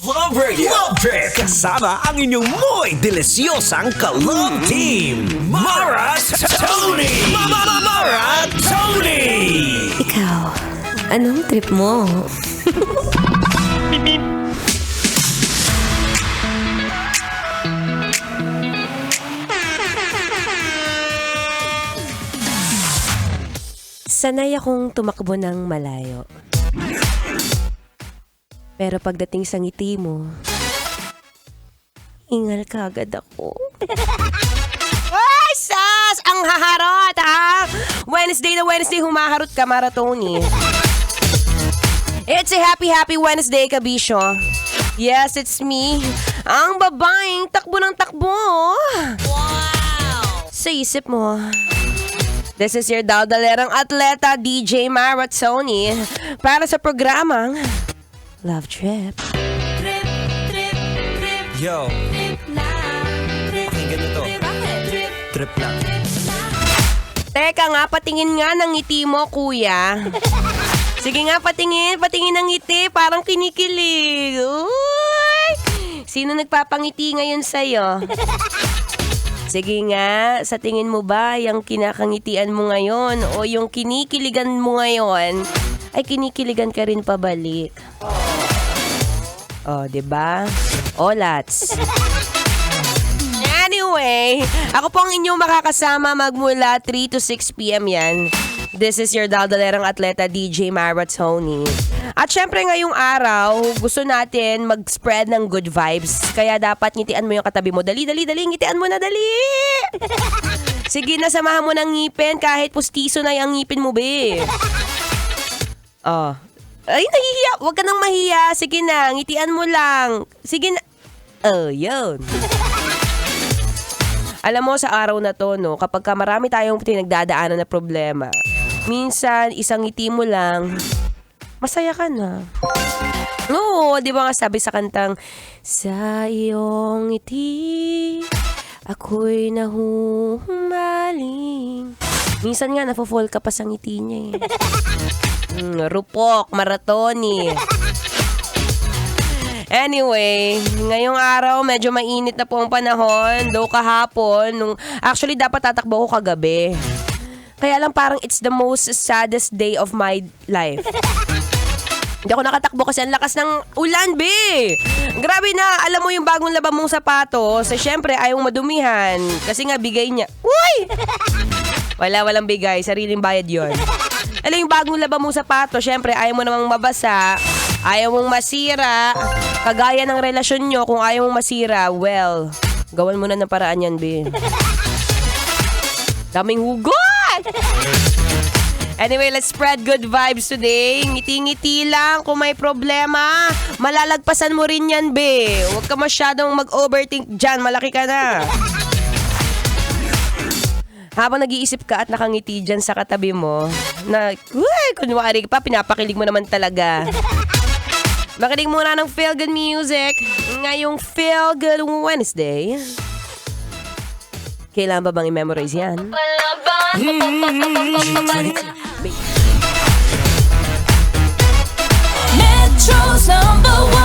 Love Radio Love Trip kasama ang inyong muy delisyosang ka-love team, Mara Tony! Mara Tony! Ikaw, anong trip mo? Sanay akong tumakbo ng malayo. Pero pagdating sa ngiti mo, hingal ka agad ako. Ay, sas! Ang haharot, ha? Wednesday na Wednesday, humaharot ka, Maratoni. It's a happy Wednesday, kabisyo. Yes, it's me. Ang babaeng takbo ng takbo. Wow! Sa isip mo, this is your daldalerang atleta, DJ Maratoni, para sa programang Love Trip. Yo, pakinggan nyo to. Trip lang. Teka nga, patingin nga ng ngiti mo, kuya. Sige nga, patingin ng ngiti, parang kinikilig. Uy! Sino nagpapangiti ngayon sa'yo? Sige nga, sa tingin mo ba, yung kinakangitian mo ngayon o yung kinikiligan mo ngayon, ay kinikiligan ka rin pabalik? Oh, 'di ba? Oh, lats. Anyway, ako po ang inyong makakasama magmula 3 to 6 p.m. yan. This is your daldalerang atleta, DJ Maratoni. At syempre ngayong araw, gusto natin mag-spread ng good vibes. Kaya dapat ngitian mo yung katabi mo. Dali, ngitian mo na, dali! Sige na, samahan mo ng ngipin kahit pustiso na yung ngipin mo, be. Oh. Ay, nahihiya. Huwag ka nang mahiya. Sige na, ngitian mo lang. Sige na. Oh, yun. Alam mo, sa araw na to, no, kapag marami tayong pinagdadaanan na problema, minsan, isang ngiti mo lang, masaya ka na. Oo, di ba nga sabi sa kantang, sa iyong ngiti, ako'y nahuhumaling. Minsan nga, nafo-fall ka pa sa ngiti niya eh. Rupok, Maratoni. Anyway, ngayong araw medyo mainit na po ang panahon. Though kahapon, actually dapat tatakbo ko kagabi. Kaya lang parang it's the most saddest day of my life. Hindi ako nakatakbo kasi ang lakas ng ulan, be! Grabe na, alam mo yung bagong laba mong sapatos, syempre ayaw madumihan. Kasi nga bigay niya. Uy! Walang bigay, sariling bayad yon. Alam yung bagong laba mong sapatos, syempre ayaw mo namang mabasa, ayaw mong masira. Kagaya ng relasyon nyo, kung ayaw mong masira, well, gawan mo na ng paraan yan, be. Daming hugot! Anyway, let's spread good vibes today. Ngiti-ngiti lang kung may problema. Malalagpasan mo rin yan, be. Huwag ka masyadong mag-overthink dyan. Malaki ka na. Habang nag-iisip ka at nakangiti dyan sa katabi mo, na, uy, kunwari pa, pinapakilig mo naman talaga. Makinig muna ng Feel Good Music. Ngayong Feel Good Wednesday. Kailangan ba bang i-memorize yan? Metro's #1